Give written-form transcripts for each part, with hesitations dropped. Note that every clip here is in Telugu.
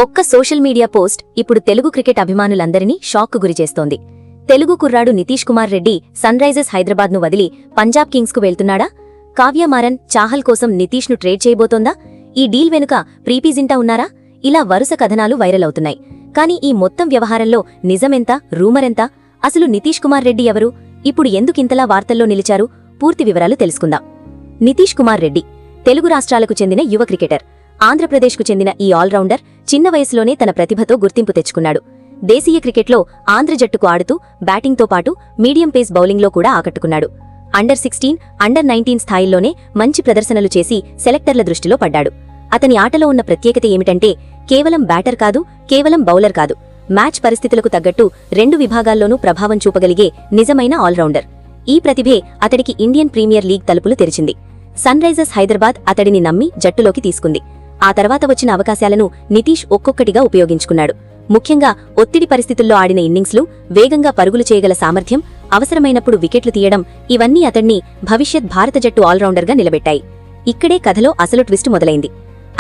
ఒక్క సోషల్ మీడియా పోస్ట్ ఇప్పుడు తెలుగు క్రికెట్ అభిమానులందరినీ షాక్కు గురిచేస్తోంది. తెలుగు కుర్రాడు నితీష్ కుమార్ రెడ్డి సన్రైజర్స్ హైదరాబాద్ను వదిలి పంజాబ్ కింగ్స్కు వెళ్తున్నాడా? కావ్య మారన్ చాహల్ కోసం నితీష్ను ట్రేడ్ చేయబోతోందా? ఈ డీల్ వెనుక ప్రీతి జింటా ఉన్నారా? ఇలా వరుస కథనాలు వైరల్ అవుతున్నాయి. కానీ ఈ మొత్తం వ్యవహారంలో నిజమెంత, రూమరెంత? అసలు నితీష్ కుమార్ రెడ్డి ఎవరు? ఇప్పుడు ఎందుకింతలా వార్తల్లో నిలిచారు? పూర్తి వివరాలు తెలుసుకుందాం. నితీష్ కుమార్ రెడ్డి తెలుగు రాష్ట్రాలకు చెందిన యువ క్రికెటర్. ఆంధ్రప్రదేశ్కు చెందిన ఈ ఆల్రౌండర్ చిన్న వయసులోనే తన ప్రతిభతో గుర్తింపు తెచ్చుకున్నాడు. దేశీయ క్రికెట్లో ఆంధ్ర జట్టుకు ఆడుతూ బ్యాటింగ్తో పాటు మీడియం పేస్ బౌలింగ్లో కూడా ఆకట్టుకున్నాడు. అండర్-16, అండర్-19 స్థాయిల్లోనే మంచి ప్రదర్శనలు చేసి సెలెక్టర్ల దృష్టిలో పడ్డాడు. అతని ఆటలో ఉన్న ప్రత్యేకత ఏమిటంటే కేవలం బ్యాటర్ కాదు, కేవలం బౌలర్ కాదు, మ్యాచ్ పరిస్థితులకు తగ్గట్టు 2 విభాగాల్లోనూ ప్రభావం చూపగలిగే నిజమైన ఆల్రౌండర్. ఈ ప్రతిభే అతడికి ఇండియన్ ప్రీమియర్ లీగ్ తలుపులు తెరిచింది. సన్రైజర్స్ హైదరాబాద్ అతడిని నమ్మి జట్టులోకి తీసుకుంది. ఆ తర్వాత వచ్చిన అవకాశాలను నితీష్ ఒక్కొక్కటిగా ఉపయోగించుకున్నాడు. ముఖ్యంగా ఒత్తిడి పరిస్థితుల్లో ఆడిన ఇన్నింగ్స్లు, వేగంగా పరుగులు చేయగల సామర్థ్యం, అవసరమైనప్పుడు వికెట్లు తీయడం, ఇవన్నీ అతణ్ణి భవిష్యత్ భారత జట్టు ఆల్రౌండర్గా నిలబెట్టాయి. ఇక్కడే కథలో అసలు ట్విస్ట్ మొదలైంది.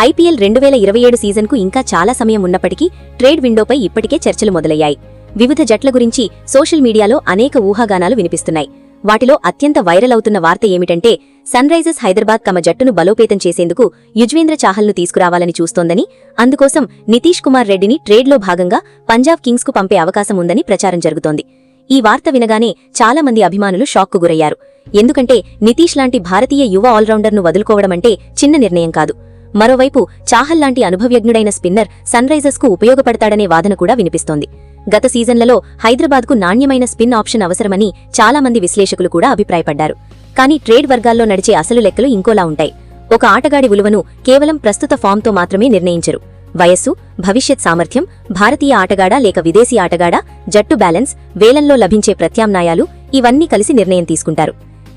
ఐపీఎల్ 2027 సీజన్కు ఇంకా చాలా సమయం ఉన్నప్పటికీ ట్రేడ్ విండోపై ఇప్పటికే చర్చలు మొదలయ్యాయి. వివిధ జట్ల గురించి సోషల్ మీడియాలో అనేక ఊహాగానాలు వినిపిస్తున్నాయి. వాటిలో అత్యంత వైరల్ అవుతున్న వార్త ఏమిటంటే సన్రైజర్స్ హైదరాబాద్ తమ జట్టును బలోపేతం చేసేందుకు యుజ్వేంద్ర చాహల్ను తీసుకురావాలని చూస్తోందని, అందుకోసం నితీష్ కుమార్ రెడ్డిని ట్రేడ్లో భాగంగా పంజాబ్ కింగ్స్కు పంపే అవకాశం ఉందని ప్రచారం జరుగుతోంది. ఈ వార్త వినగానే చాలా మంది అభిమానులు షాక్కు గురయ్యారు. ఎందుకంటే నితీష్ లాంటి భారతీయ యువ ఆల్రౌండర్ను వదులుకోవడమంటే చిన్న నిర్ణయం కాదు. మరోవైపు చాహల్ లాంటి అనుభవజ్ఞుడైన స్పిన్నర్ సన్రైజర్స్కు ఉపయోగపడతాడనే వాదన కూడా వినిపిస్తోంది. గత సీజన్లలో హైదరాబాద్కు నాణ్యమైన స్పిన్ ఆప్షన్ అవసరమని చాలామంది విశ్లేషకులు కూడా అభిప్రాయపడ్డారు. కానీ ట్రేడ్ వర్గాల్లో నడిచే అసలు లెక్కలు ఇంకోలా ఉంటాయి. ఒక ఆటగాడి విలువను కేవలం ప్రస్తుత ఫామ్తో మాత్రమే నిర్ణయించరు. వయస్సు, భవిష్యత్ సామర్థ్యం, భారతీయ ఆటగాడా లేక విదేశీ ఆటగాడా, జట్టు బ్యాలెన్స్, వేలంలో లభించే ప్రత్యామ్నాయాలు, ఇవన్నీ కలిసి నిర్ణయం తీసుకుంటారు.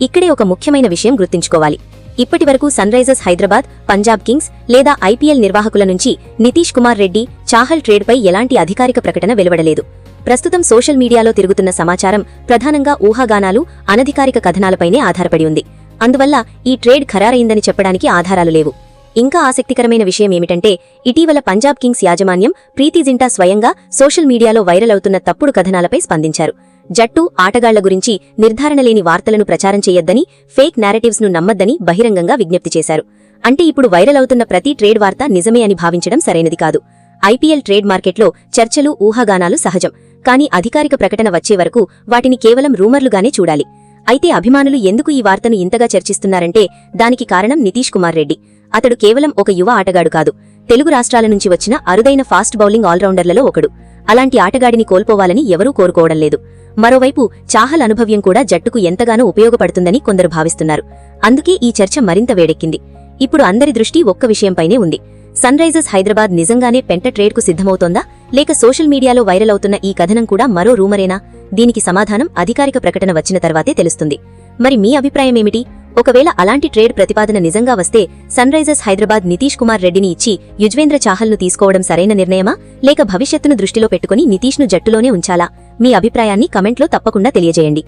ఇక్కడే ఒక ముఖ్యమైన విషయం గుర్తుంచుకోవాలి. ఇప్పటివరకు సన్రైజర్స్ హైదరాబాద్, పంజాబ్ కింగ్స్ లేదా ఐపీఎల్ నిర్వాహకుల నుంచి నితీష్ కుమార్ రెడ్డి, చాహల్ ట్రేడ్పై ఎలాంటి అధికారిక ప్రకటన వెలువడలేదు. ప్రస్తుతం సోషల్ మీడియాలో తిరుగుతున్న సమాచారం ప్రధానంగా ఊహాగానాలు, అనధికారిక కథనాలపైనే ఆధారపడి ఉంది. అందువల్ల ఈ ట్రేడ్ ఖరారైందని చెప్పడానికి ఆధారాలు లేవు. ఇంకా ఆసక్తికరమైన విషయం ఏమిటంటే ఇటీవల పంజాబ్ కింగ్స్ యాజమాన్యం ప్రీతి జింటా స్వయంగా సోషల్ మీడియాలో వైరల్ అవుతున్న తప్పుడు కథనాలపై స్పందించారు. జట్టు, ఆటగాళ్ల గురించి నిర్ధారణ లేని వార్తలను ప్రచారం చేయొద్దని, ఫేక్ నారేటివ్స్ను నమ్మొద్దని బహిరంగంగా విజ్ఞప్తి చేశారు. అంటే ఇప్పుడు వైరల్ అవుతున్న ప్రతి ట్రేడ్ వార్త నిజమే అని భావించడం సరైనది కాదు. ఐపీఎల్ ట్రేడ్ మార్కెట్లో చర్చలు, ఊహాగానాలు సహజం. కానీ అధికారిక ప్రకటన వచ్చే వరకు వాటిని కేవలం రూమర్లుగానే చూడాలి. అయితే అభిమానులు ఎందుకు ఈ వార్తను ఇంతగా చర్చిస్తున్నారంటే దానికి కారణం నితీష్ కుమార్ రెడ్డి. అతడు కేవలం ఒక యువ ఆటగాడు కాదు, తెలుగు రాష్ట్రాల నుంచి వచ్చిన అరుదైన ఫాస్ట్ బౌలింగ్ ఆల్రౌండర్లలో ఒకడు. అలాంటి ఆటగాడిని కోల్పోవాలని ఎవరూ కోరుకోవడం లేదు. మరోవైపు చాహల్ అనుభవ్యం కూడా జట్టుకు ఎంతగానో ఉపయోగపడుతుందని కొందరు భావిస్తున్నారు. అందుకే ఈ చర్చ మరింత వేడెక్కింది. ఇప్పుడు అందరి దృష్టి ఒక్క విషయంపైనే ఉంది. సన్రైజర్స్ హైదరాబాద్ నిజంగానే పెంట ట్రేడ్కు సిద్ధమవుతోందా, లేక సోషల్ మీడియాలో వైరల్ అవుతున్న ఈ కథనం కూడా మరో రూమరేనా? దీనికి సమాధానం అధికారిక ప్రకటన వచ్చిన తర్వాతే తెలుస్తుంది. మరి మీ అభిప్రాయమేమిటి? ఒకవేళ అలాంటి ట్రేడ్ ప్రతిపాదన నిజంగా వస్తే సన్రైజర్స్ హైదరాబాద్ నితీష్ కుమార్ రెడ్డిని ఇచ్చి యుజ్వేంద్ర చాహల్ను తీసుకోవడం సరైన నిర్ణయమా, లేక భవిష్యత్తును దృష్టిలో పెట్టుకుని నితీష్ను జట్టులోనే ఉంచాలా? మీ అభిప్రాయాన్ని కమెంట్లో తప్పకుండా తెలియజేయండి.